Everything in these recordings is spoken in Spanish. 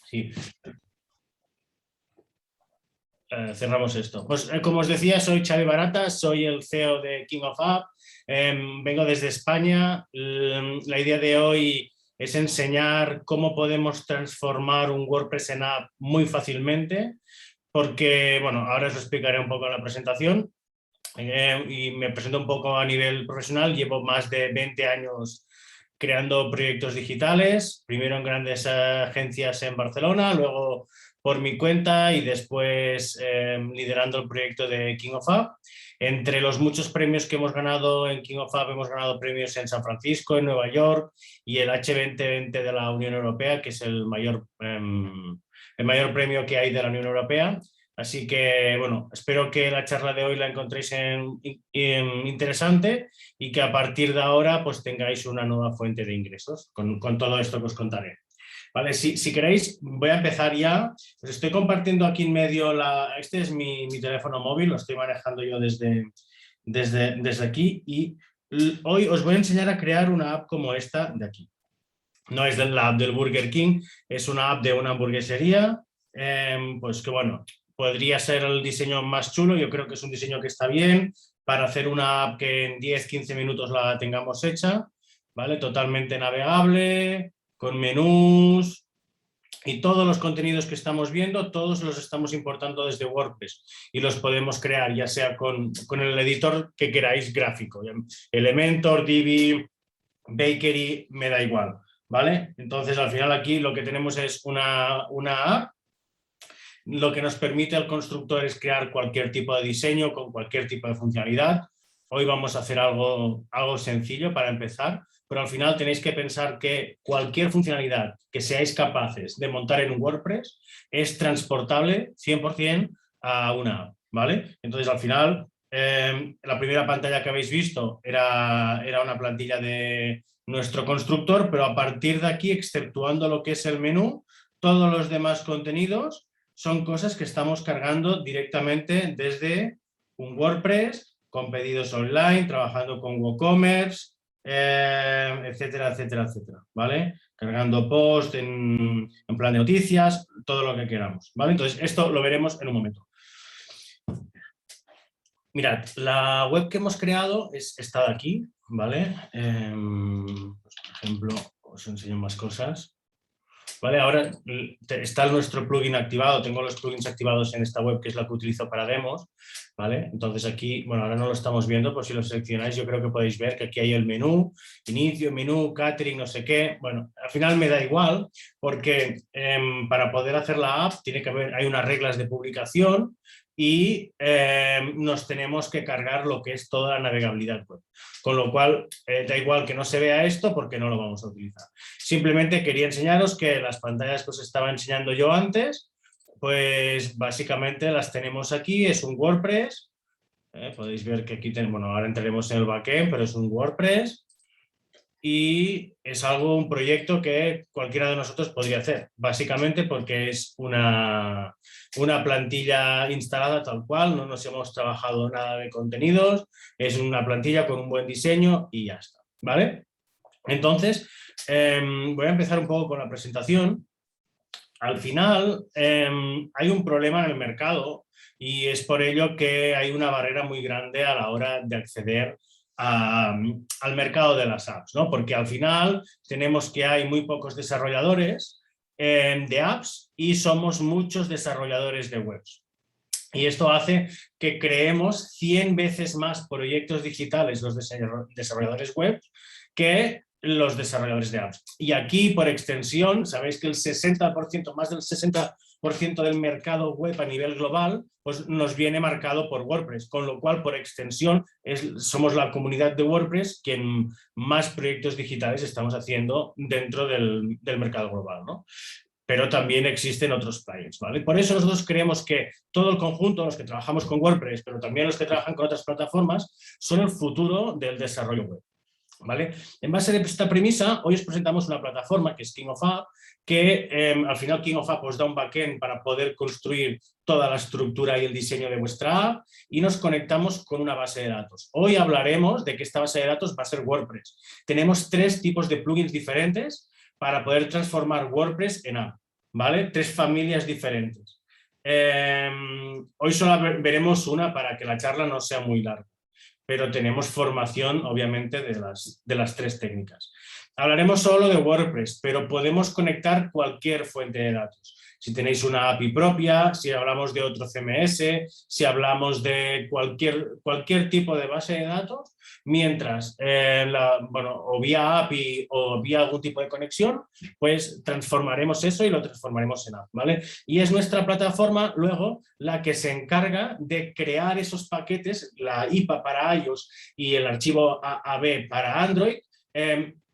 Sí. Cerramos esto. Pues como os decía, soy Xavi Barata, soy el CEO de King of App. Vengo desde España. La idea de hoy es enseñar cómo podemos transformar un WordPress en app muy fácilmente, porque, bueno, ahora os explicaré un poco en la presentación. Y me presento un poco a nivel profesional. Llevo más de 20 años creando proyectos digitales, primero en grandes agencias en Barcelona, luego por mi cuenta y después liderando el proyecto de King of App. Entre los muchos premios que hemos ganado en King of App, hemos ganado premios en San Francisco, en Nueva York y el H2020 de la Unión Europea, que es el mayor premio que hay de la Unión Europea. Así que, bueno, espero que la charla de hoy la encontréis interesante y que a partir de ahora pues tengáis una nueva fuente de ingresos con todo esto que os contaré. Vale, si queréis, voy a empezar ya. Os estoy compartiendo aquí en medio, este es mi teléfono móvil, lo estoy manejando yo desde aquí y hoy os voy a enseñar a crear una app como esta de aquí. No es la app del Burger King, es una app de una hamburguesería, pues que bueno, podría ser el diseño más chulo. Yo creo que es un diseño que está bien para hacer una app que en 10-15 minutos la tengamos hecha, ¿vale? Totalmente navegable, con menús y todos los contenidos que estamos viendo, todos los estamos importando desde WordPress y los podemos crear ya sea con el editor que queráis gráfico, Elementor, Divi, Bakery, me da igual, ¿vale? Entonces al final aquí lo que tenemos es una app. Lo que nos permite al constructor es crear cualquier tipo de diseño con cualquier tipo de funcionalidad. Hoy vamos a hacer algo sencillo para empezar, pero al final tenéis que pensar que cualquier funcionalidad que seáis capaces de montar en un WordPress es transportable 100% a una app, ¿vale? Entonces al final la primera pantalla que habéis visto era una plantilla de nuestro constructor, pero a partir de aquí, exceptuando lo que es el menú, todos los demás contenidos son cosas que estamos cargando directamente desde un WordPress, con pedidos online, trabajando con WooCommerce, etcétera, etcétera, etcétera, ¿vale? Cargando post en plan de noticias, todo lo que queramos, ¿vale? Entonces, esto lo veremos en un momento. Mirad, la web que hemos creado es esta de aquí, ¿vale? Pues, por ejemplo, os enseño más cosas. Vale, ahora está nuestro plugin activado, tengo los plugins activados en esta web que es la que utilizo para demos, ¿vale? Entonces aquí, bueno, ahora no lo estamos viendo, por si lo seleccionáis yo creo que podéis ver que aquí hay el menú, inicio, menú, catering, no sé qué. Bueno, al final me da igual porque para poder hacer la app hay unas reglas de publicación y nos tenemos que cargar lo que es toda la navegabilidad web. Con lo cual, da igual que no se vea esto porque no lo vamos a utilizar. Simplemente quería enseñaros que las pantallas que os estaba enseñando yo antes, pues básicamente las tenemos aquí, es un WordPress. Podéis ver que aquí tenemos, bueno, ahora entraremos en el backend, pero es un WordPress. Y es un proyecto que cualquiera de nosotros podría hacer, básicamente porque es una plantilla instalada tal cual, no nos hemos trabajado nada de contenidos, es una plantilla con un buen diseño y ya está, ¿vale? Entonces, voy a empezar un poco con la presentación. Al final, hay un problema en el mercado y es por ello que hay una barrera muy grande a la hora de acceder al mercado de las apps, ¿no? Porque al final tenemos que hay muy pocos desarrolladores de apps y somos muchos desarrolladores de webs. Y esto hace que creemos 100 veces más proyectos digitales los desarrolladores web que los desarrolladores de apps. Y aquí, por extensión, sabéis que el 60%, más del 60% del mercado web a nivel global, pues nos viene marcado por WordPress, con lo cual, por extensión, somos la comunidad de WordPress quien más proyectos digitales estamos haciendo dentro del mercado global, ¿no? Pero también existen otros plugins, ¿vale? Por eso nosotros creemos que todo el conjunto, los que trabajamos con WordPress, pero también los que trabajan con otras plataformas, son el futuro del desarrollo web, ¿vale? En base a esta premisa, hoy os presentamos una plataforma que es King of App, que al final King of App os da un backend para poder construir toda la estructura y el diseño de vuestra app y nos conectamos con una base de datos. Hoy hablaremos de que esta base de datos va a ser WordPress. Tenemos 3 tipos de plugins diferentes para poder transformar WordPress en app, ¿vale? 3 familias diferentes. Hoy solo veremos una para que la charla no sea muy larga, pero tenemos formación, obviamente, de las 3 técnicas. Hablaremos solo de WordPress, pero podemos conectar cualquier fuente de datos. Si tenéis una API propia, si hablamos de otro CMS, si hablamos de cualquier tipo de base de datos, mientras, o vía API o vía algún tipo de conexión, pues transformaremos eso y lo transformaremos en app, ¿vale? Y es nuestra plataforma luego la que se encarga de crear esos paquetes, la IPA para iOS y el archivo AAB para Android,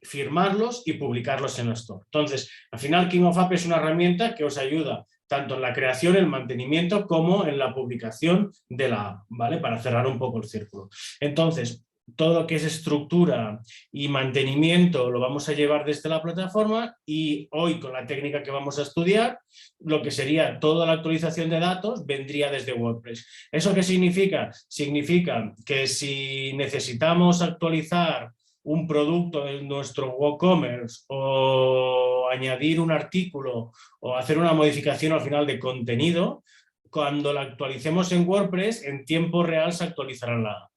firmarlos y publicarlos en la Store. Entonces, al final King of App es una herramienta que os ayuda tanto en la creación, el mantenimiento, como en la publicación de la app, ¿vale? Para cerrar un poco el círculo. Entonces, todo lo que es estructura y mantenimiento lo vamos a llevar desde la plataforma, y hoy con la técnica que vamos a estudiar, lo que sería toda la actualización de datos vendría desde WordPress. ¿Eso qué significa? Significa que si necesitamos actualizar un producto en nuestro WooCommerce o añadir un artículo o hacer una modificación al final de contenido, cuando la actualicemos en WordPress, en tiempo real se actualizará la app.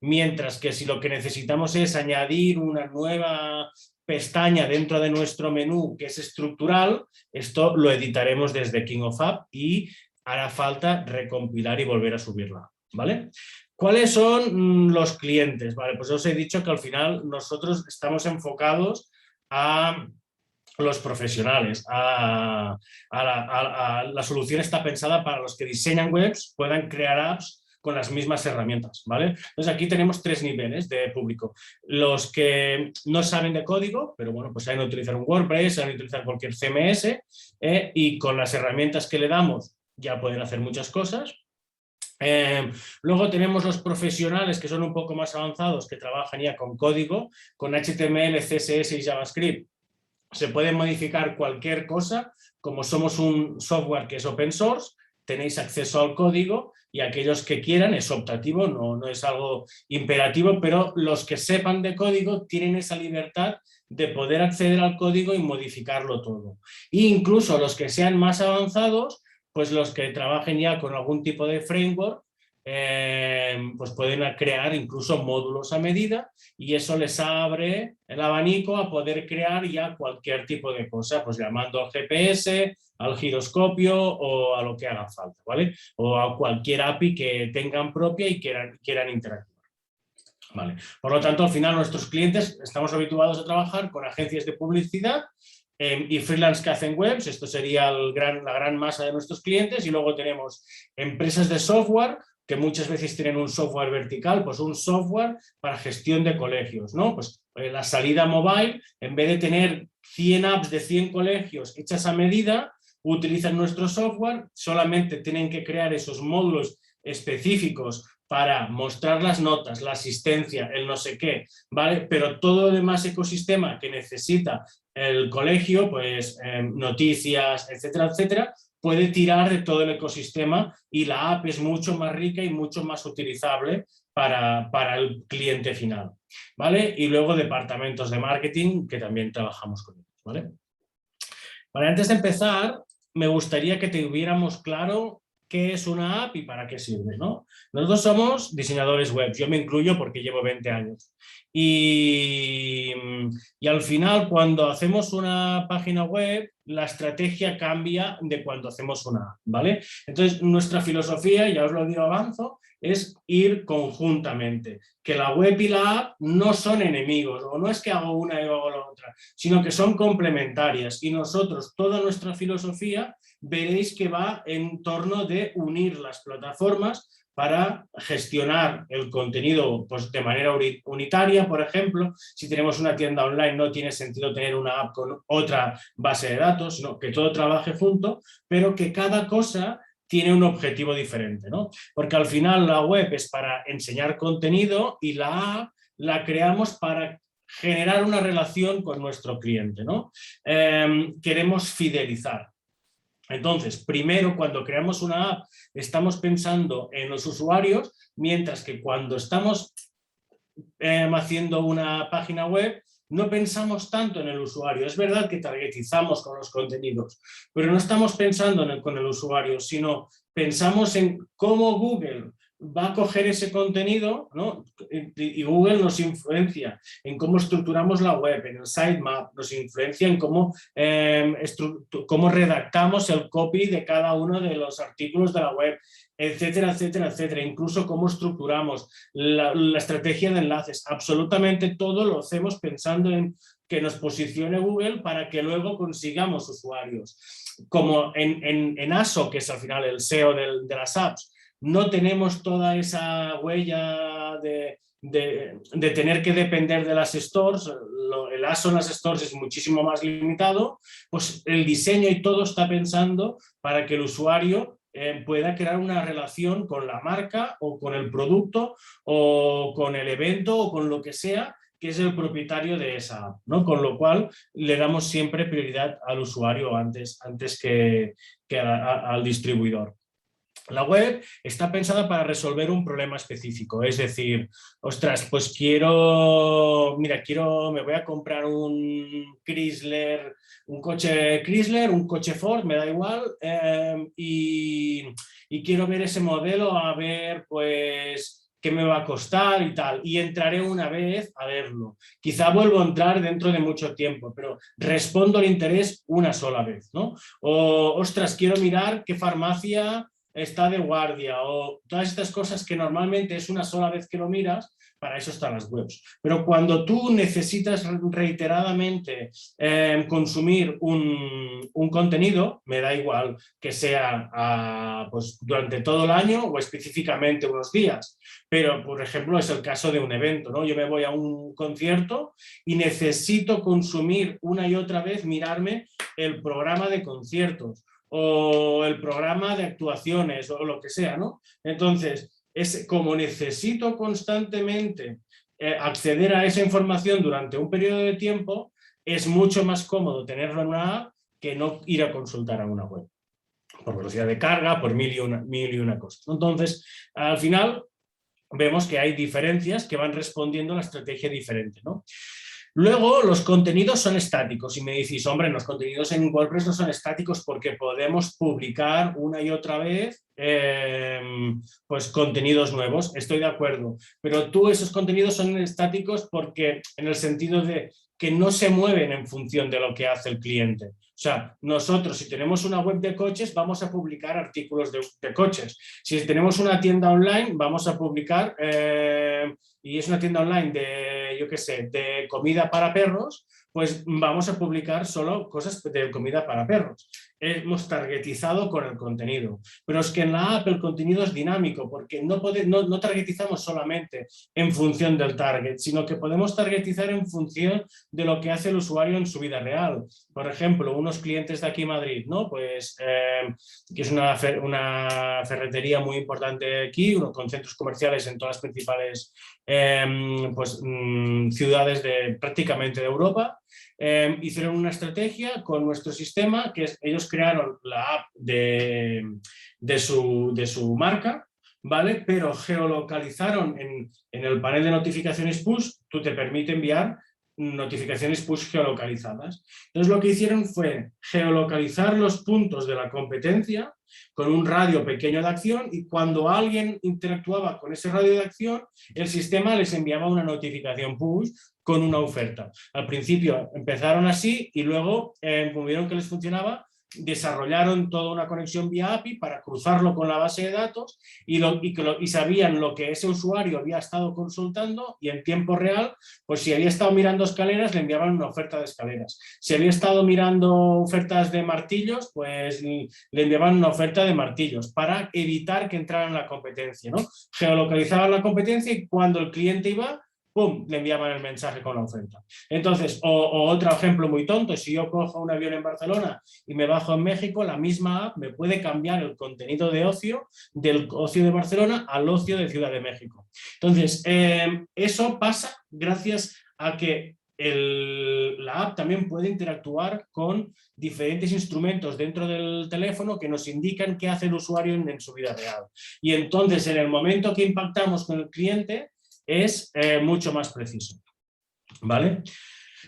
Mientras que si lo que necesitamos es añadir una nueva pestaña dentro de nuestro menú que es estructural, esto lo editaremos desde King of App y hará falta recompilar y volver a subirla, ¿vale? ¿Cuáles son los clientes? Vale, pues os he dicho que al final nosotros estamos enfocados a los profesionales. La solución está pensada para los que diseñan webs, puedan crear apps con las mismas herramientas, ¿vale? Entonces aquí tenemos 3 niveles de público. Los que no saben de código, pero bueno, pues saben utilizar un WordPress, saben utilizar cualquier CMS, y con las herramientas que le damos ya pueden hacer muchas cosas. Luego tenemos los profesionales que son un poco más avanzados, que trabajan ya con código, con HTML, CSS y JavaScript. Se puede modificar cualquier cosa, como somos un software que es open source, tenéis acceso al código, y aquellos que quieran, es optativo, no es algo imperativo, pero los que sepan de código tienen esa libertad de poder acceder al código y modificarlo todo. E incluso los que sean más avanzados, pues los que trabajen ya con algún tipo de framework, pues pueden crear incluso módulos a medida, y eso les abre el abanico a poder crear ya cualquier tipo de cosa, pues llamando al GPS, al giroscopio o a lo que haga falta, ¿vale? O a cualquier API que tengan propia y quieran interactuar. Vale. Por lo tanto, al final nuestros clientes estamos habituados a trabajar con agencias de publicidad y freelance que hacen webs. Esto sería la gran masa de nuestros clientes. Y luego tenemos empresas de software que muchas veces tienen un software vertical, pues un software para gestión de colegios, ¿no? Pues la salida mobile, en vez de tener 100 apps de 100 colegios hechas a medida, utilizan nuestro software, solamente tienen que crear esos módulos específicos para mostrar las notas, la asistencia, el no sé qué, ¿vale? Pero todo el demás ecosistema que necesita el colegio, pues noticias, etcétera, etcétera, puede tirar de todo el ecosistema, y la app es mucho más rica y mucho más utilizable para el cliente final, ¿vale? Y luego departamentos de marketing que también trabajamos con ellos, ¿vale? Vale, antes de empezar, me gustaría que tuviéramos claro qué es una app y para qué sirve, ¿no? Nosotros somos diseñadores web, yo me incluyo porque llevo 20 años. Y al final, cuando hacemos una página web, la estrategia cambia de cuando hacemos una app, ¿vale? Entonces, nuestra filosofía, ya os lo digo avanzo, es ir conjuntamente. Que la web y la app no son enemigos, o no es que hago una y hago la otra, sino que son complementarias. Y nosotros, toda nuestra filosofía, veréis que va en torno de unir las plataformas para gestionar el contenido, pues, de manera unitaria. Por ejemplo, si tenemos una tienda online, no tiene sentido tener una app con otra base de datos, sino que todo trabaje junto, pero que cada cosa tiene un objetivo diferente, ¿no? Porque al final la web es para enseñar contenido y la app la creamos para generar una relación con nuestro cliente, ¿no? Queremos fidelizar. Entonces, primero, cuando creamos una app, estamos pensando en los usuarios, mientras que cuando estamos haciendo una página web, no pensamos tanto en el usuario. Es verdad que targetizamos con los contenidos, pero no estamos pensando con el usuario, sino pensamos en cómo Google va a coger ese contenido, ¿no? Y Google nos influencia en cómo estructuramos la web, en el sitemap, nos influencia en cómo redactamos el copy de cada uno de los artículos de la web, etcétera, etcétera, etcétera. Incluso cómo estructuramos la estrategia de enlaces. Absolutamente todo lo hacemos pensando en que nos posicione Google para que luego consigamos usuarios. Como en ASO, que es al final el SEO de las apps, no tenemos toda esa huella de tener que depender de las stores, el ASO en las stores es muchísimo más limitado, pues el diseño y todo está pensando para que el usuario pueda crear una relación con la marca o con el producto o con el evento o con lo que sea que es el propietario de esa app, ¿no? Con lo cual le damos siempre prioridad al usuario antes que al distribuidor. La web está pensada para resolver un problema específico, es decir, ostras, pues me voy a comprar un Chrysler, un coche Chrysler, un coche Ford, me da igual, y quiero ver ese modelo, a ver, pues, qué me va a costar y tal, y entraré una vez a verlo. Quizá vuelvo a entrar dentro de mucho tiempo, pero respondo al interés una sola vez, ¿no? O, ostras, quiero mirar qué farmacia está de guardia, o todas estas cosas que normalmente es una sola vez que lo miras, para eso están las webs. Pero cuando tú necesitas reiteradamente consumir un contenido, me da igual que sea pues, durante todo el año o específicamente unos días, pero por ejemplo es el caso de un evento, ¿no? Yo me voy a un concierto y necesito consumir una y otra vez, mirarme el programa de conciertos o el programa de actuaciones o lo que sea, ¿no? Entonces, como necesito constantemente acceder a esa información durante un periodo de tiempo, es mucho más cómodo tenerlo en una app que no ir a consultar a una web. Por velocidad de carga, por mil y una cosas. Entonces, al final, vemos que hay diferencias que van respondiendo a la estrategia diferente, ¿no? Luego, los contenidos son estáticos y me decís, hombre, los contenidos en WordPress no son estáticos porque podemos publicar una y otra vez pues contenidos nuevos, estoy de acuerdo, pero esos contenidos son estáticos porque en el sentido de que no se mueven en función de lo que hace el cliente. O sea, nosotros si tenemos una web de coches vamos a publicar artículos de coches. Si tenemos una tienda online vamos a publicar, y es una tienda online de, yo qué sé, de comida para perros, pues vamos a publicar solo cosas de comida para perros. Hemos targetizado con el contenido. Pero es que en la app el contenido es dinámico porque no targetizamos solamente en función del target, sino que podemos targetizar en función de lo que hace el usuario en su vida real. Por ejemplo, unos clientes de aquí en Madrid, ¿no? Pues, que es una ferretería muy importante aquí, con centros comerciales en todas las principales ciudades prácticamente de Europa. Hicieron una estrategia con nuestro sistema que ellos crearon la app de su marca, ¿vale? Pero geolocalizaron en el panel de notificaciones push, tú te permite enviar notificaciones push geolocalizadas. Entonces lo que hicieron fue geolocalizar los puntos de la competencia con un radio pequeño de acción y cuando alguien interactuaba con ese radio de acción, el sistema les enviaba una notificación push con una oferta. Al principio empezaron así y luego, como vieron que les funcionaba, desarrollaron toda una conexión vía API para cruzarlo con la base de datos y sabían lo que ese usuario había estado consultando y en tiempo real, pues si había estado mirando escaleras, le enviaban una oferta de escaleras. Si había estado mirando ofertas de martillos, pues le enviaban una oferta de martillos para evitar que entraran en la competencia, ¿no? Geolocalizaban la competencia y cuando el cliente iba, ¡pum!, le enviaban el mensaje con la oferta. Entonces, o otro ejemplo muy tonto, si yo cojo un avión en Barcelona y me bajo en México, la misma app me puede cambiar el contenido de ocio del ocio de Barcelona al ocio de Ciudad de México. Entonces, eso pasa gracias a que la app también puede interactuar con diferentes instrumentos dentro del teléfono que nos indican qué hace el usuario en su vida real. Y entonces, en el momento que impactamos con el cliente, es mucho más preciso, ¿vale?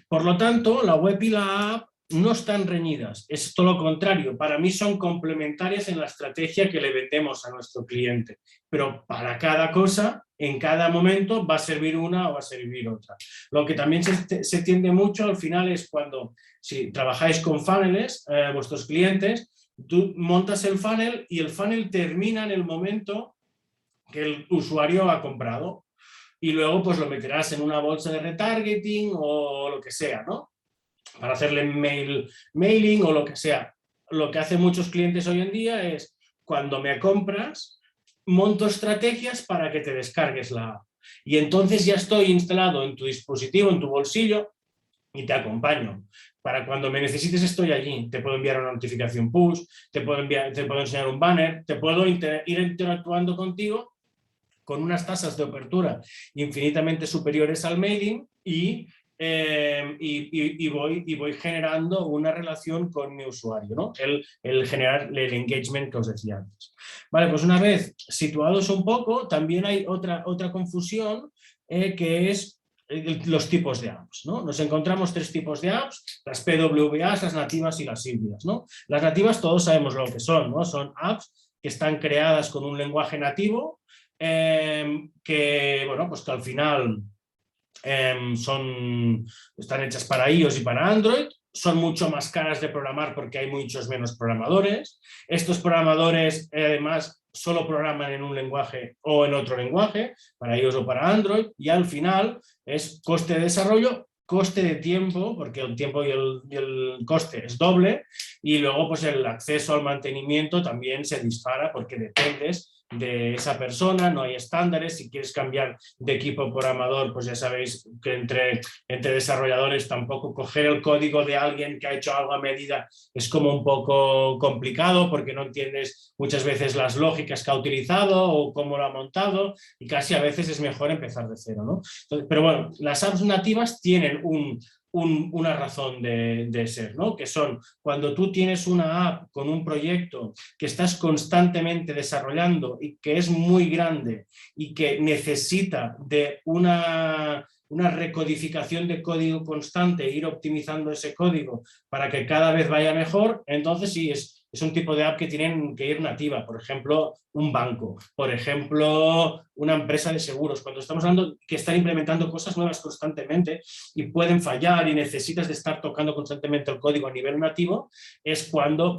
Por lo tanto, la web y la app no están reñidas, es todo lo contrario. Para mí son complementarias en la estrategia que le vendemos a nuestro cliente, pero para cada cosa, en cada momento, va a servir una o va a servir otra. Lo que también se tiende mucho al final es cuando, si trabajáis con funnels, vuestros clientes, tú montas el funnel y el funnel termina en el momento que el usuario ha comprado y luego pues lo meterás en una bolsa de retargeting o lo que sea, ¿no? Para hacerle mailing o lo que sea. Lo que hacen muchos clientes hoy en día es, cuando me compras, monto estrategias para que te descargues la app. Y entonces ya estoy instalado en tu dispositivo, en tu bolsillo, y te acompaño. Para cuando me necesites estoy allí. Te puedo enviar una notificación push, te puedo enseñar un banner, te puedo ir interactuando contigo con unas tasas de apertura infinitamente superiores al mailing y voy generando una relación con mi usuario, ¿no? El generar el engagement que os decía antes. Vale, pues una vez situados un poco, también hay otra confusión que es los tipos de apps, ¿no? Nos encontramos 3 tipos de apps, las PWAs, las nativas y las híbridas, ¿no? Las nativas todos sabemos lo que son, ¿no? Son apps que están creadas con un lenguaje nativo, que, bueno, pues que al final están hechas para iOS y para Android, son mucho más caras de programar porque hay muchos menos programadores. Estos programadores además solo programan en un lenguaje o en otro lenguaje, para iOS o para Android, y al final es coste de desarrollo, coste de tiempo, porque el tiempo y el coste es doble, y luego pues el acceso al mantenimiento también se dispara porque dependes de esa persona, no hay estándares. Si quieres cambiar de equipo programador, pues ya sabéis que entre desarrolladores tampoco coger el código de alguien que ha hecho algo a medida es como un poco complicado porque no entiendes muchas veces las lógicas que ha utilizado o cómo lo ha montado, y casi a veces es mejor empezar de cero, ¿no? Entonces, pero bueno, las apps nativas tienen una razón de ser, ¿no? Que son cuando tú tienes una app con un proyecto que estás constantemente desarrollando y que es muy grande y que necesita de una recodificación de código constante, ir optimizando ese código para que cada vez vaya mejor, entonces sí, es un tipo de app que tienen que ir nativa. Por ejemplo, un banco, por ejemplo, una empresa de seguros. Cuando estamos hablando que están implementando cosas nuevas constantemente y pueden fallar y necesitas de estar tocando constantemente el código a nivel nativo, es cuando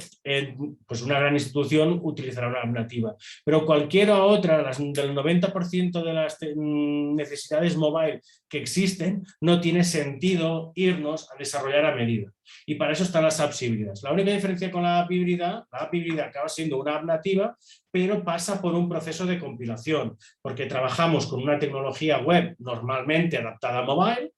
pues una gran institución utilizará una app nativa. Pero cualquiera otra, del 90% de las necesidades mobile que existen, no tiene sentido irnos a desarrollar a medida. Y para eso están las apps híbridas. La única diferencia con la app híbrida acaba siendo una app nativa, pero pasa por un proceso de compilación, porque trabajamos con una tecnología web normalmente adaptada a mobile,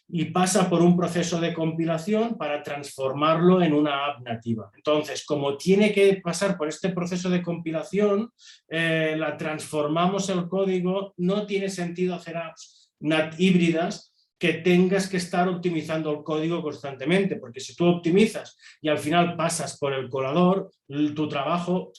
y pasa por un proceso de compilación para transformarlo en una app nativa. Entonces, como tiene que pasar por este proceso de compilación, la transformamos el código, no tiene sentido hacer apps híbridas que tengas que estar optimizando el código constantemente, porque si tú optimizas y al final pasas por el colador, tu trabajo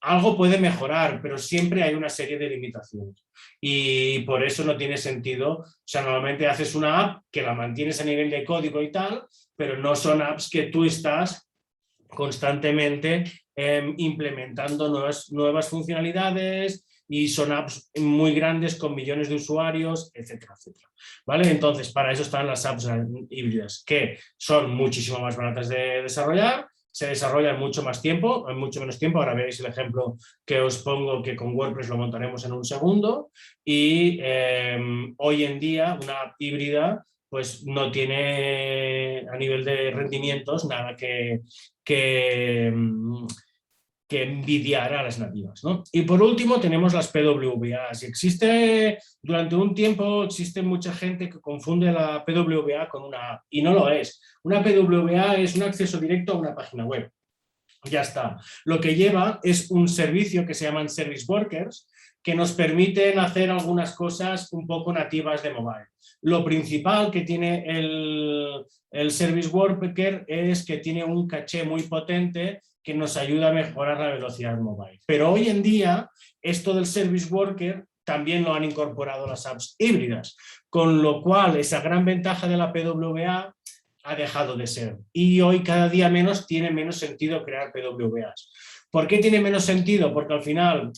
algo puede mejorar, pero siempre hay una serie de limitaciones. Y por eso no tiene sentido. O sea, normalmente haces una app que la mantienes a nivel de código y tal, pero no son apps que tú estás constantemente implementando nuevas funcionalidades, y son apps muy grandes con millones de usuarios, etcétera, etcétera. ¿Vale? Entonces, para eso están las apps híbridas, que son muchísimo más baratas de desarrollar, se desarrolla en mucho más tiempo, en mucho menos tiempo. Ahora veréis el ejemplo que os pongo, que con WordPress lo montaremos en un segundo, y hoy en día una app híbrida pues no tiene a nivel de rendimientos nada que envidiar a las nativas, ¿no? Y por último tenemos las PWAs. Durante un tiempo existe mucha gente que confunde la PWA con una app, y no lo es. Una PWA es un acceso directo a una página web. Ya está. Lo que lleva es un servicio que se llaman Service Workers, que nos permiten hacer algunas cosas un poco nativas de mobile. Lo principal que tiene el Service Worker es que tiene un caché muy potente que nos ayuda a mejorar la velocidad mobile. Pero hoy en día, esto del Service Worker también lo han incorporado las apps híbridas, con lo cual esa gran ventaja de la PWA ha dejado de ser. Y hoy cada día tiene menos sentido crear PWAs. ¿Por qué tiene menos sentido? Porque al final,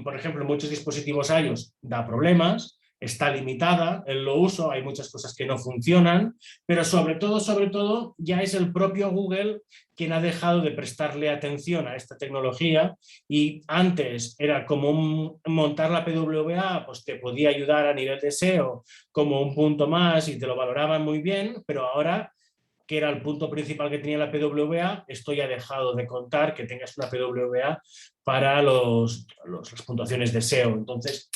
por ejemplo, en muchos dispositivos iOS da problemas, está limitada en lo uso, hay muchas cosas que no funcionan, pero sobre todo, ya es el propio Google quien ha dejado de prestarle atención a esta tecnología y antes era como montar la PWA, pues te podía ayudar a nivel de SEO como un punto más y te lo valoraban muy bien, pero ahora que era el punto principal que tenía la PWA, esto ya ha dejado de contar que tengas una PWA para las puntuaciones de SEO. Entonces,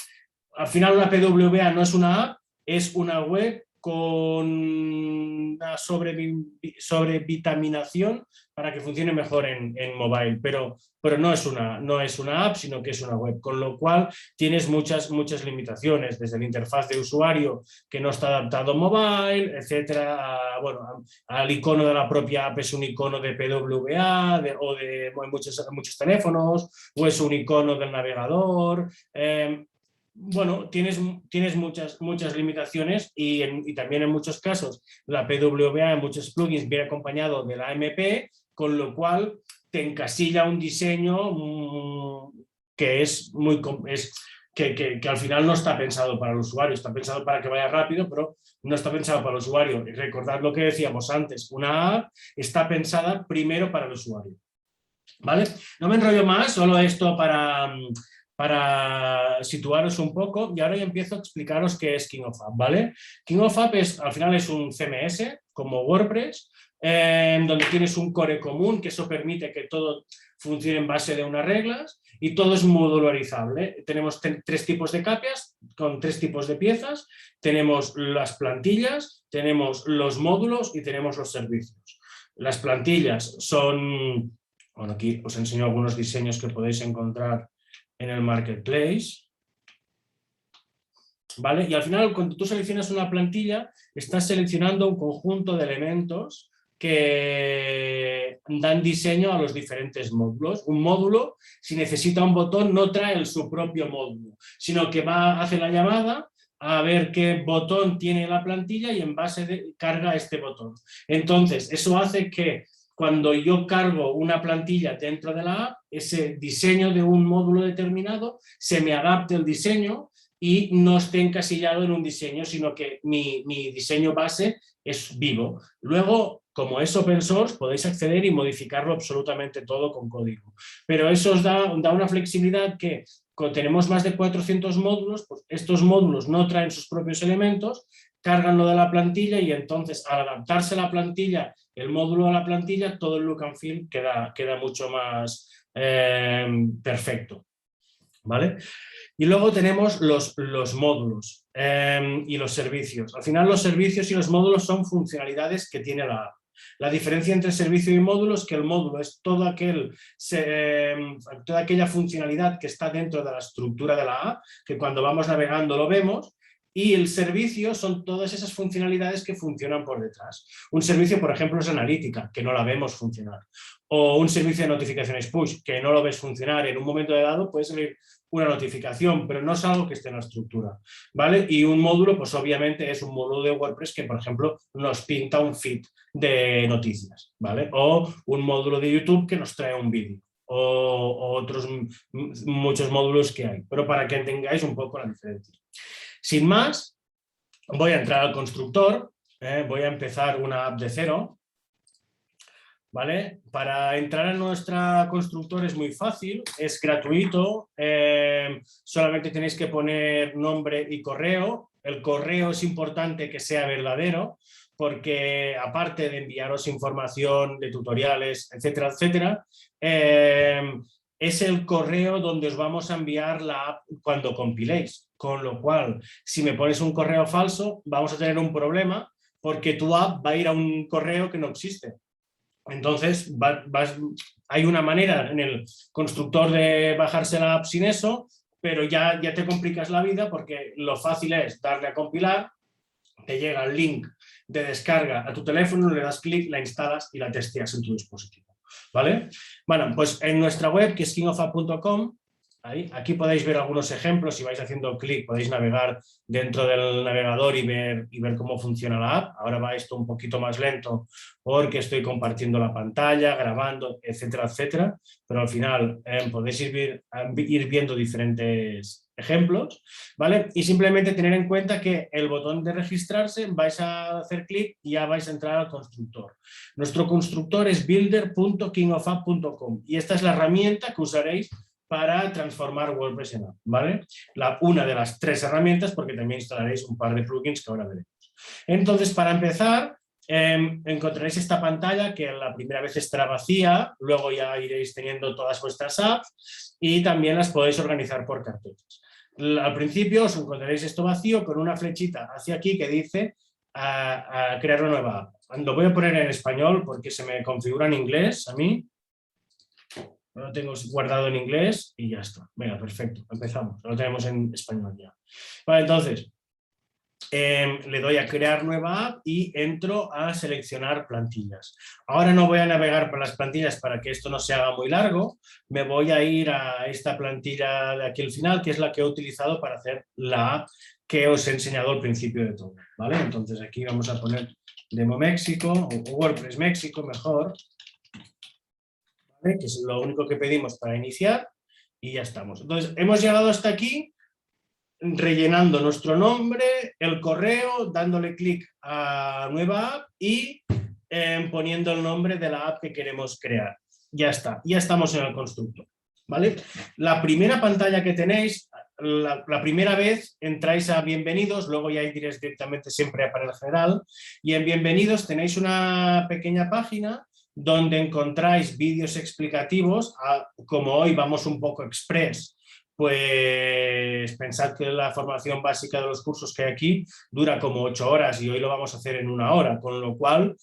al final una PWA no es una app, es una web con una sobrevitaminación para que funcione mejor en mobile, pero no es una app, sino que es una web, con lo cual tienes muchas limitaciones, desde la interfaz de usuario que no está adaptado a mobile, etcétera, al icono de la propia app es un icono de PWA en muchos teléfonos, o es un icono del navegador. Tienes muchas limitaciones y también en muchos casos la PWA en muchos plugins viene acompañado de la AMP, con lo cual te encasilla un diseño que que al final no está pensado para el usuario, está pensado para que vaya rápido, pero no está pensado para el usuario. Y recordad lo que decíamos antes, una app está pensada primero para el usuario. ¿Vale? No me enrollo más, solo esto para situaros un poco y ahora ya empiezo a explicaros qué es King of App, ¿vale? King of App al final es un CMS como WordPress, donde tienes un core común, que eso permite que todo funcione en base de unas reglas y todo es modularizable. Tenemos tres tipos de capas con tres tipos de piezas, tenemos las plantillas, tenemos los módulos y tenemos los servicios. Las plantillas son, bueno, aquí os enseño algunos diseños que podéis encontrar en el marketplace, ¿vale? Y al final, cuando tú seleccionas una plantilla, estás seleccionando un conjunto de elementos que dan diseño a los diferentes módulos. Un módulo, si necesita un botón, no trae su propio módulo, sino que hace la llamada a ver qué botón tiene la plantilla y en base carga este botón. Entonces, eso hace que cuando yo cargo una plantilla dentro de la app, ese diseño de un módulo determinado se me adapte el diseño y no esté encasillado en un diseño, sino que mi diseño base es vivo. Luego, como es open source, podéis acceder y modificarlo absolutamente todo con código. Pero eso os da una flexibilidad que, cuando tenemos más de 400 módulos, pues estos módulos no traen sus propios elementos, cargan lo de la plantilla y entonces al adaptarse la plantilla, el módulo a la plantilla, todo el look and feel queda mucho más perfecto, ¿vale? Y luego tenemos los módulos y los servicios. Al final los servicios y los módulos son funcionalidades que tiene la app. La diferencia entre servicio y módulo es que el módulo es toda aquella funcionalidad que está dentro de la estructura de la app, que cuando vamos navegando lo vemos, y el servicio son todas esas funcionalidades que funcionan por detrás. Un servicio, por ejemplo, es analítica, que no la vemos funcionar. O un servicio de notificaciones push, que no lo ves funcionar. En un momento dado puede salir una notificación, pero no es algo que esté en la estructura, ¿vale? Y un módulo, pues obviamente es un módulo de WordPress que, por ejemplo, nos pinta un feed de noticias, ¿vale? O un módulo de YouTube que nos trae un vídeo. O otros muchos módulos que hay. Pero para que entendáis un poco la diferencia. Sin más, voy a entrar al constructor, voy a empezar una app de cero, ¿vale? Para entrar en nuestra constructor es muy fácil, es gratuito, solamente tenéis que poner nombre y correo. El correo es importante que sea verdadero, porque aparte de enviaros información de tutoriales, etcétera, etcétera, es el correo donde os vamos a enviar la app cuando compiléis. Con lo cual, si me pones un correo falso, vamos a tener un problema porque tu app va a ir a un correo que no existe. Entonces, hay una manera en el constructor de bajarse la app sin eso, pero ya te complicas la vida porque lo fácil es darle a compilar, te llega el link de descarga a tu teléfono, le das clic, la instalas y la testeas en tu dispositivo, ¿vale? Bueno, pues en nuestra web, que es kingofapp.com, Ahí. Aquí podéis ver algunos ejemplos. Si vais haciendo clic podéis navegar dentro del navegador y ver cómo funciona la app. Ahora va esto un poquito más lento porque estoy compartiendo la pantalla, grabando, etcétera, etcétera. Pero al final podéis ir viendo diferentes ejemplos, ¿vale? Y simplemente tener en cuenta que el botón de registrarse vais a hacer clic y ya vais a entrar al constructor. Nuestro constructor es builder.kingofapp.com y esta es la herramienta que usaréis para transformar WordPress en app, ¿vale? Una de las 3 herramientas, porque también instalaréis un par de plugins que ahora veremos. Entonces, para empezar, encontraréis esta pantalla que la primera vez estará vacía, luego ya iréis teniendo todas vuestras apps y también las podéis organizar por carpetas. Al principio os encontraréis esto vacío con una flechita hacia aquí que dice a crear una nueva app. Lo voy a poner en español porque se me configura en inglés a mí. Lo tengo guardado en inglés y ya está. Venga, perfecto, empezamos. Lo tenemos en español ya. Vale, entonces, le doy a crear nueva app y entro a seleccionar plantillas. Ahora no voy a navegar por las plantillas para que esto no se haga muy largo. Me voy a ir a esta plantilla de aquí al final, que es la que he utilizado para hacer la app que os he enseñado al principio de todo, ¿vale? Entonces aquí vamos a poner Demo México o WordPress México mejor, ¿vale? Que es lo único que pedimos para iniciar y ya estamos. Entonces hemos llegado hasta aquí rellenando nuestro nombre, el correo, dándole clic a nueva app y poniendo el nombre de la app que queremos crear. Ya está, ya estamos en el constructor, ¿vale? La primera pantalla que tenéis, la primera vez entráis a bienvenidos, luego ya iréis directamente siempre a panel general y en bienvenidos tenéis una pequeña página donde encontráis vídeos explicativos, como hoy vamos un poco express. Pues pensad que la formación básica de los cursos que hay aquí dura como 8 horas y hoy lo vamos a hacer en 1 hora, con lo cual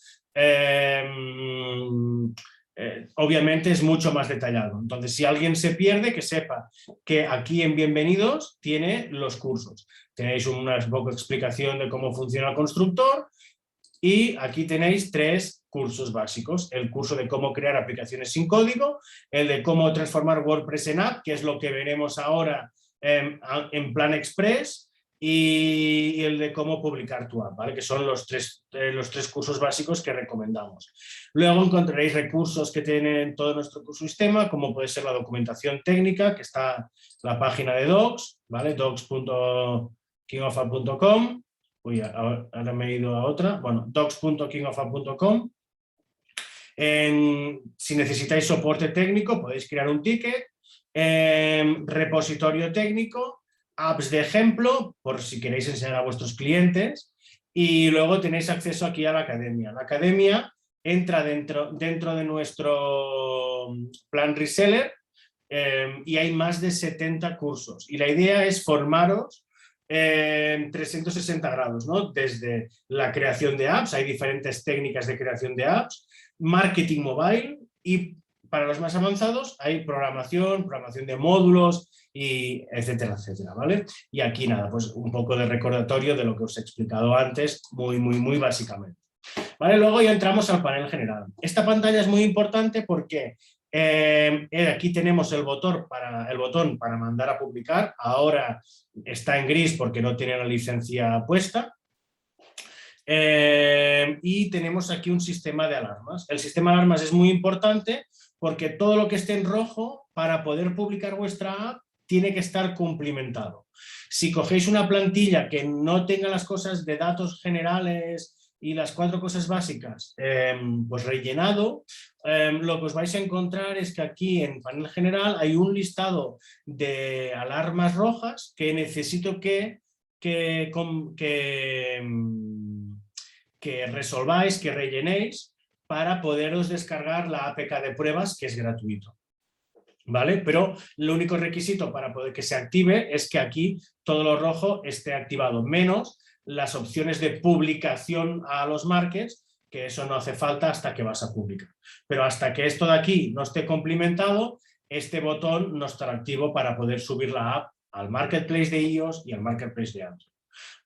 obviamente es mucho más detallado. Entonces, si alguien se pierde, que sepa que aquí en Bienvenidos tiene los cursos. Tenéis una poca explicación de cómo funciona el constructor y aquí tenéis 3 cursos básicos. El curso de cómo crear aplicaciones sin código, el de cómo transformar WordPress en app, que es lo que veremos ahora en plan express, y el de cómo publicar tu app, ¿vale? Que son los tres cursos básicos que recomendamos. Luego encontraréis recursos que tienen todo nuestro ecosistema, como puede ser la documentación técnica, que está la página de docs, ¿vale? docs.kingofapp.com. Uy, ahora me he ido a otra. Bueno, docs.kingofapp.com. Si necesitáis soporte técnico, podéis crear un ticket. Repositorio técnico, apps de ejemplo, por si queréis enseñar a vuestros clientes. Y luego tenéis acceso aquí a la academia. La academia entra dentro de nuestro plan reseller y hay más de 70 cursos. Y la idea es formaros 360 grados, ¿no? Desde la creación de apps, hay diferentes técnicas de creación de apps, marketing mobile y para los más avanzados hay programación de módulos y etcétera, etcétera, ¿vale? Y aquí nada, pues un poco de recordatorio de lo que os he explicado antes, muy básicamente. ¿Vale? Luego ya entramos al panel general. Esta pantalla es muy importante porque aquí tenemos el botón para mandar a publicar. Ahora está en gris porque no tiene la licencia puesta. Y tenemos aquí un sistema de alarmas. El sistema de alarmas es muy importante porque todo lo que esté en rojo para poder publicar vuestra app tiene que estar cumplimentado. Si cogéis una plantilla que no tenga las cosas de datos generales y las 4 cosas básicas pues rellenado, lo que os vais a encontrar es que aquí en panel general hay un listado de alarmas rojas que necesito que resolváis, que rellenéis para poderos descargar la APK de pruebas, que es gratuito. ¿Vale? Pero el único requisito para poder que se active es que aquí todo lo rojo esté activado, menos las opciones de publicación a los markets, que eso no hace falta hasta que vas a publicar. Pero hasta que esto de aquí no esté complementado, este botón no estará activo para poder subir la app al marketplace de iOS y al marketplace de Android.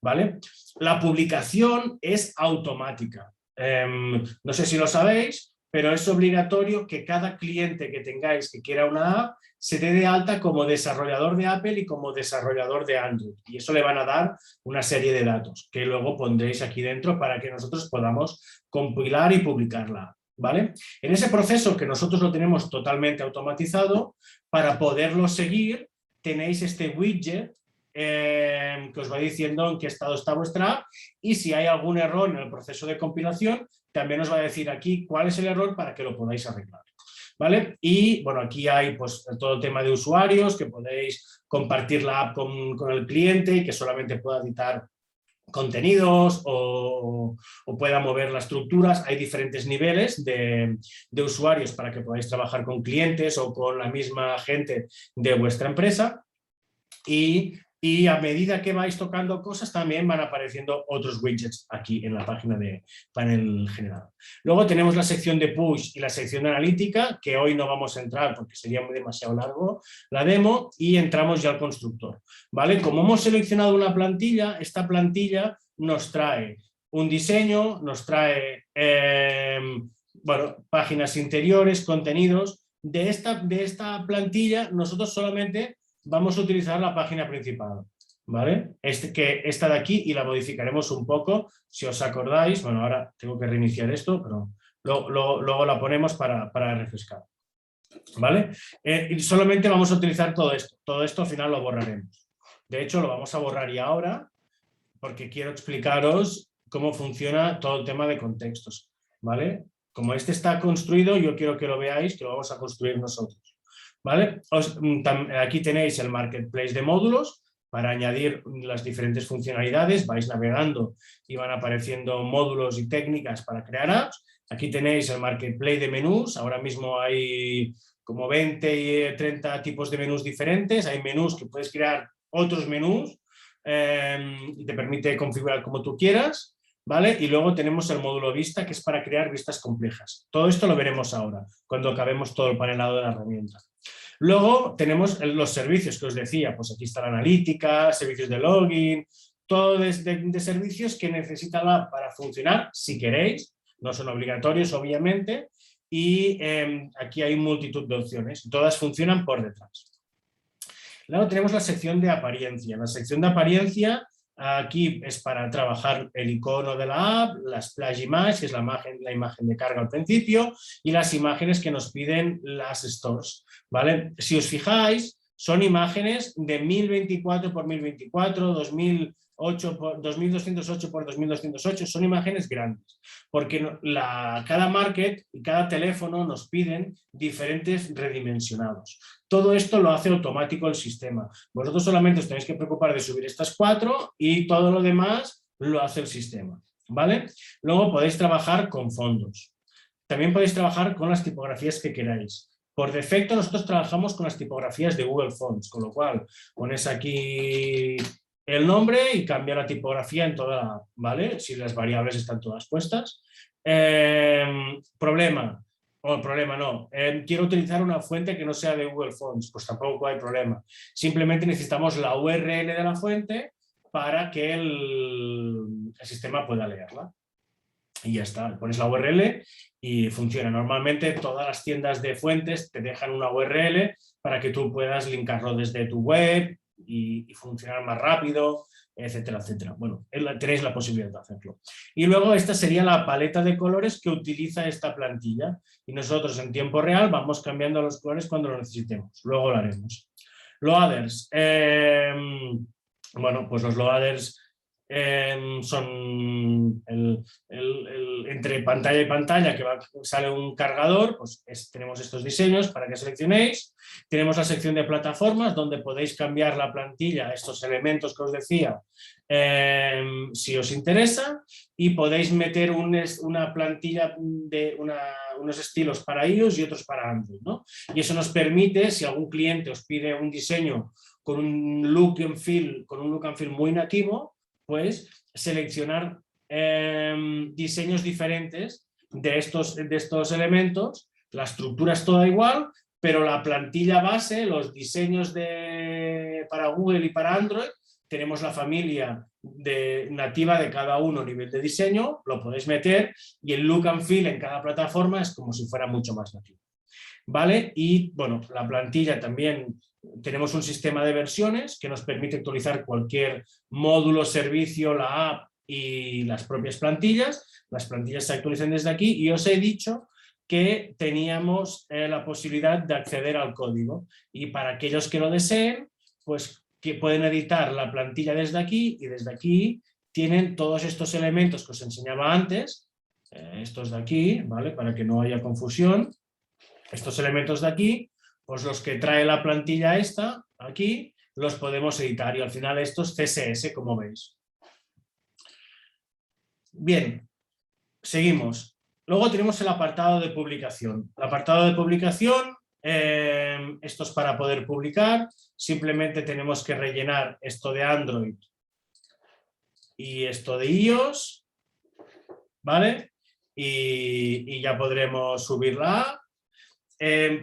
¿Vale? La publicación es automática. No sé si lo sabéis, pero es obligatorio que cada cliente que tengáis que quiera una app se dé de alta como desarrollador de Apple y como desarrollador de Android. Y eso le van a dar una serie de datos que luego pondréis aquí dentro para que nosotros podamos compilar y publicarla, ¿vale? En ese proceso, que nosotros lo tenemos totalmente automatizado, para poderlo seguir tenéis este widget que os va diciendo en qué estado está vuestra app, y si hay algún error en el proceso de compilación, también os va a decir aquí cuál es el error para que lo podáis arreglar, ¿vale? Y bueno, aquí hay pues todo el tema de usuarios, que podéis compartir la app con el cliente y que solamente pueda editar contenidos o pueda mover las estructuras. Hay diferentes niveles de usuarios para que podáis trabajar con clientes o con la misma gente de vuestra empresa. Y a medida que vais tocando cosas también van apareciendo otros widgets aquí en la página de panel general. Luego tenemos la sección de push y la sección de analítica, que hoy no vamos a entrar porque sería demasiado largo la demo, y entramos ya al constructor, ¿vale? Como hemos seleccionado una plantilla, esta plantilla nos trae un diseño, nos trae bueno, páginas interiores, contenidos. De esta plantilla nosotros solamente vamos a utilizar la página principal, ¿vale? Esta de aquí, y la modificaremos un poco, si os acordáis. Bueno, ahora tengo que reiniciar esto, pero luego la ponemos para refrescar, ¿vale? Y solamente vamos a utilizar todo esto al final lo borraremos. De hecho, lo vamos a borrar ya ahora, porque quiero explicaros cómo funciona todo el tema de contextos, ¿vale? Como este está construido, yo quiero que lo veáis, que lo vamos a construir nosotros, ¿vale? Aquí tenéis el marketplace de módulos para añadir las diferentes funcionalidades. Vais navegando y van apareciendo módulos y técnicas para crear apps. Aquí tenéis el marketplace de menús. Ahora mismo hay como 20 y 30 tipos de menús diferentes. Hay menús que puedes crear otros menús y te permite configurar como tú quieras, ¿vale? Y luego tenemos el módulo vista, que es para crear vistas complejas. Todo esto lo veremos ahora, cuando acabemos todo el panelado de la herramienta. Luego tenemos los servicios que os decía, pues aquí está la analítica, servicios de login, todo de servicios que necesita la app para funcionar, si queréis, no son obligatorios obviamente, y aquí hay multitud de opciones, todas funcionan por detrás. Luego tenemos la sección de apariencia. La sección de apariencia aquí es para trabajar el icono de la app, la splash image, que es la imagen de carga al principio, y las imágenes que nos piden las stores, ¿vale? Si os fijáis, son imágenes de 1024 por 1024, 2208 por 2208, son imágenes grandes, porque cada market y cada teléfono nos piden diferentes redimensionados. Todo esto lo hace automático el sistema. Vosotros solamente os tenéis que preocupar de subir estas 4 y todo lo demás lo hace el sistema, ¿vale? Luego podéis trabajar con fondos. También podéis trabajar con las tipografías que queráis. Por defecto nosotros trabajamos con las tipografías de Google Fonts, con lo cual pones aquí el nombre y cambia la tipografía en toda la app, ¿vale? Si las variables están todas puestas. Problema no, quiero utilizar una fuente que no sea de Google Fonts, pues tampoco hay problema. Simplemente necesitamos la URL de la fuente para que el sistema pueda leerla. Y ya está, pones la URL y funciona. Normalmente todas las tiendas de fuentes te dejan una URL para que tú puedas linkarlo desde tu web y funcionar más rápido, etcétera, etcétera. Bueno, tenéis la posibilidad de hacerlo. Y luego esta sería la paleta de colores que utiliza esta plantilla. Y nosotros en tiempo real vamos cambiando los colores cuando lo necesitemos. Luego lo haremos. Loaders. Bueno, pues los loaders son entre pantalla y pantalla que sale un cargador, pues tenemos estos diseños para que seleccionéis. Tenemos la sección de plataformas donde podéis cambiar la plantilla, estos elementos que os decía, si os interesa, y podéis meter una plantilla de unos estilos para iOS y otros para Android, ¿no? Y eso nos permite, si algún cliente os pide un diseño con un look and feel muy nativo, pues seleccionar diseños diferentes de estos elementos. La estructura es toda igual, pero la plantilla base, los diseños para Google y para Android, tenemos la familia nativa de cada uno a nivel de diseño, lo podéis meter y el look and feel en cada plataforma es como si fuera mucho más nativo. ¿Vale? Y bueno, la plantilla también tenemos un sistema de versiones que nos permite actualizar cualquier módulo, servicio, la app y las propias plantillas. Las plantillas se actualizan desde aquí y os he dicho que teníamos la posibilidad de acceder al código y para aquellos que lo deseen, pues que pueden editar la plantilla desde aquí y desde aquí tienen todos estos elementos que os enseñaba antes, estos de aquí, ¿vale? Para que no haya confusión. Estos elementos de aquí, pues los que trae la plantilla esta, aquí, los podemos editar y al final esto es CSS, como veis. Bien, seguimos. Luego tenemos el apartado de publicación. El apartado de publicación, esto es para poder publicar. Simplemente tenemos que rellenar esto de Android y esto de iOS, ¿vale? Y ya podremos subir la app.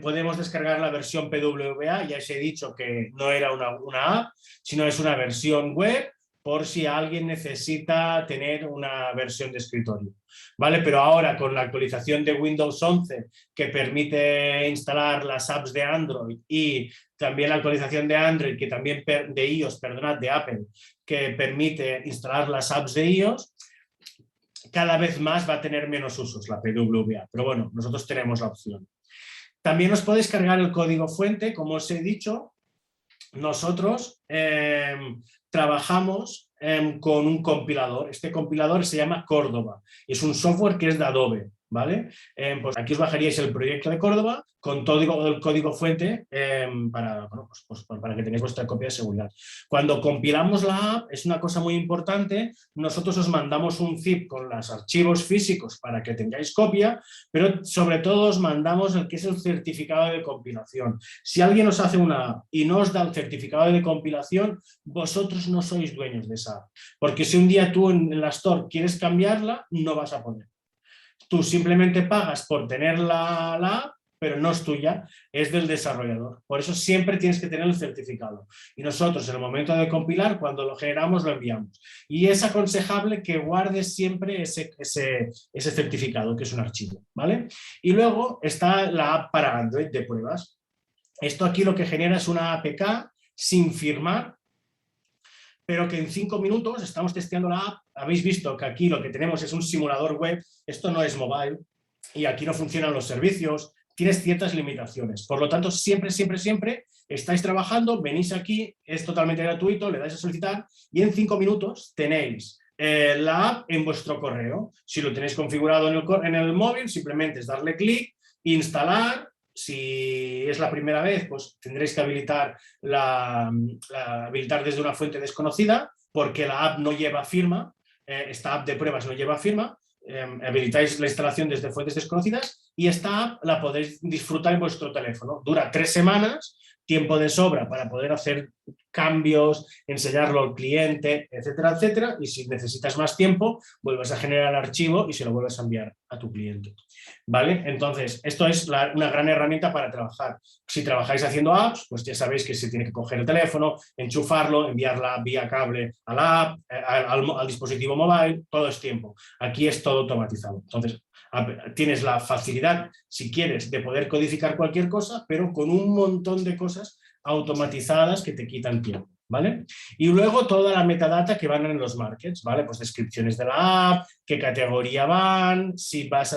Podemos descargar la versión PWA, ya os he dicho que no era una app, sino es una versión web por si alguien necesita tener una versión de escritorio, ¿vale? Pero ahora con la actualización de Windows 11 que permite instalar las apps de Android y también la actualización de Android, que también de iOS, perdonad, de Apple, que permite instalar las apps de iOS, cada vez más va a tener menos usos la PWA, pero bueno, nosotros tenemos la opción. También os podéis cargar el código fuente, como os he dicho, nosotros trabajamos con un compilador. Este compilador se llama Córdoba y es un software que es de Adobe, ¿vale? Pues aquí os bajaríais el proyecto de Córdoba con todo el código fuente para que tengáis vuestra copia de seguridad. Cuando compilamos la app, es una cosa muy importante, nosotros os mandamos un zip con los archivos físicos para que tengáis copia, pero sobre todo os mandamos el que es el certificado de compilación. Si alguien os hace una app y no os da el certificado de compilación, vosotros no sois dueños de esa app, porque si un día tú en la Store quieres cambiarla, no vas a poder. Tú simplemente pagas por tener la app, pero no es tuya, es del desarrollador. Por eso siempre tienes que tener el certificado. Y nosotros en el momento de compilar, cuando lo generamos, lo enviamos. Y es aconsejable que guardes siempre ese certificado, que es un archivo, ¿vale? Y luego está la app para Android de pruebas. Esto aquí lo que genera es una APK sin firmar, pero que en 5 minutos estamos testeando la app. Habéis visto que aquí lo que tenemos es un simulador web, esto no es mobile, y aquí no funcionan los servicios, tienes ciertas limitaciones. Por lo tanto, siempre estáis trabajando, venís aquí, es totalmente gratuito, le dais a solicitar y en 5 minutos tenéis la app en vuestro correo. Si lo tenéis configurado en el móvil, simplemente es darle clic, instalar. Si es la primera vez, pues tendréis que habilitar habilitar desde una fuente desconocida, porque la app no lleva firma, esta app de pruebas no lleva firma. Habilitáis la instalación desde fuentes desconocidas y esta app la podéis disfrutar en vuestro teléfono. Dura 3 semanas, tiempo de sobra para poder hacer cambios, enseñarlo al cliente, etcétera, etcétera. Y si necesitas más tiempo, vuelves a generar el archivo y se lo vuelves a enviar a tu cliente. ¿Vale? Entonces, esto es una gran herramienta para trabajar. Si trabajáis haciendo apps, pues ya sabéis que se tiene que coger el teléfono, enchufarlo, enviarla vía cable a la app, al dispositivo móvil, todo es tiempo. Aquí es todo automatizado. Entonces, tienes la facilidad, si quieres, de poder codificar cualquier cosa, pero con un montón de cosas automatizadas que te quitan tiempo, ¿vale? Y luego toda la metadata que van en los markets, ¿vale? Pues descripciones de la app, qué categoría van, si vas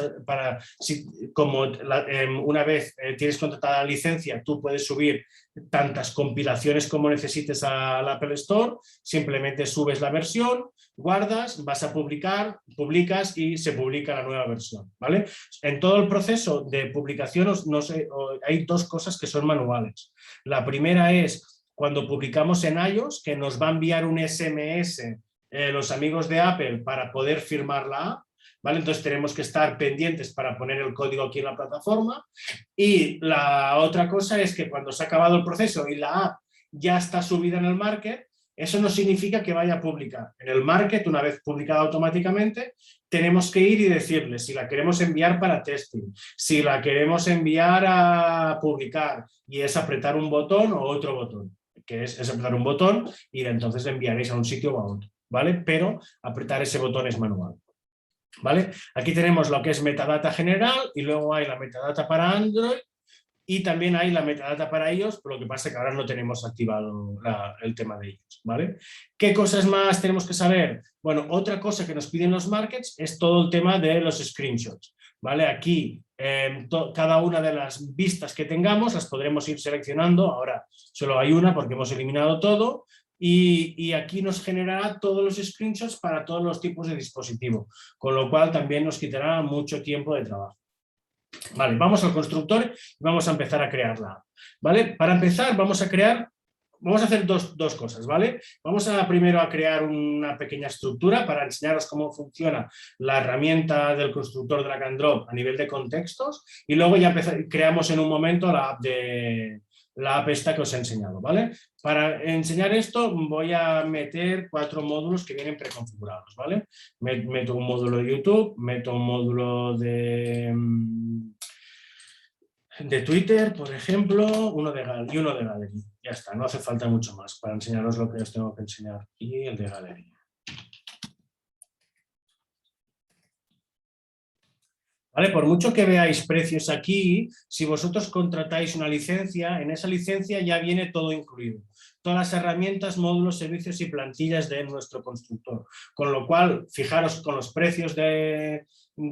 una vez tienes contratada la licencia, tú puedes subir tantas compilaciones como necesites al Apple Store, simplemente subes la versión, guardas, vas a publicar, publicas y se publica la nueva versión, ¿vale? En todo el proceso de publicación hay 2 cosas que son manuales. La primera es cuando publicamos en iOS, que nos va a enviar un SMS los amigos de Apple para poder firmar la app, ¿vale? Entonces tenemos que estar pendientes para poner el código aquí en la plataforma. Y la otra cosa es que cuando se ha acabado el proceso y la app ya está subida en el market, eso no significa que vaya a publicar. En el market, una vez publicada automáticamente, tenemos que ir y decirle si la queremos enviar para testing, si la queremos enviar a publicar, y es apretar un botón o otro botón. que es apretar un botón y entonces le enviaréis a un sitio o a otro, ¿vale? Pero apretar ese botón es manual, ¿vale? Aquí tenemos lo que es metadata general y luego hay la metadata para Android y también hay la metadata para ellos, pero lo que pasa es que ahora no tenemos activado el tema de ellos, ¿vale? ¿Qué cosas más tenemos que saber? Bueno, otra cosa que nos piden los markets es todo el tema de los screenshots, ¿vale? Aquí cada una de las vistas que tengamos las podremos ir seleccionando, ahora solo hay una porque hemos eliminado todo, y aquí nos generará todos los screenshots para todos los tipos de dispositivo, con lo cual también nos quitará mucho tiempo de trabajo. Vale, vamos al constructor y vamos a empezar a crearla. ¿Vale? Para empezar vamos a hacer dos cosas, ¿vale? Vamos primero a crear una pequeña estructura para enseñaros cómo funciona la herramienta del constructor drag and drop a nivel de contextos y luego ya creamos en un momento la app esta que os he enseñado, ¿vale? Para enseñar esto voy a meter 4 módulos que vienen preconfigurados, ¿vale? Meto un módulo de YouTube, meto un módulo de Twitter, por ejemplo, y uno de Gallery. Ya está, no hace falta mucho más para enseñaros lo que os tengo que enseñar. Y el de Gallery. ¿Vale? Por mucho que veáis precios aquí, si vosotros contratáis una licencia, en esa licencia ya viene todo incluido. Todas las herramientas, módulos, servicios y plantillas de nuestro constructor. Con lo cual, fijaros con los precios de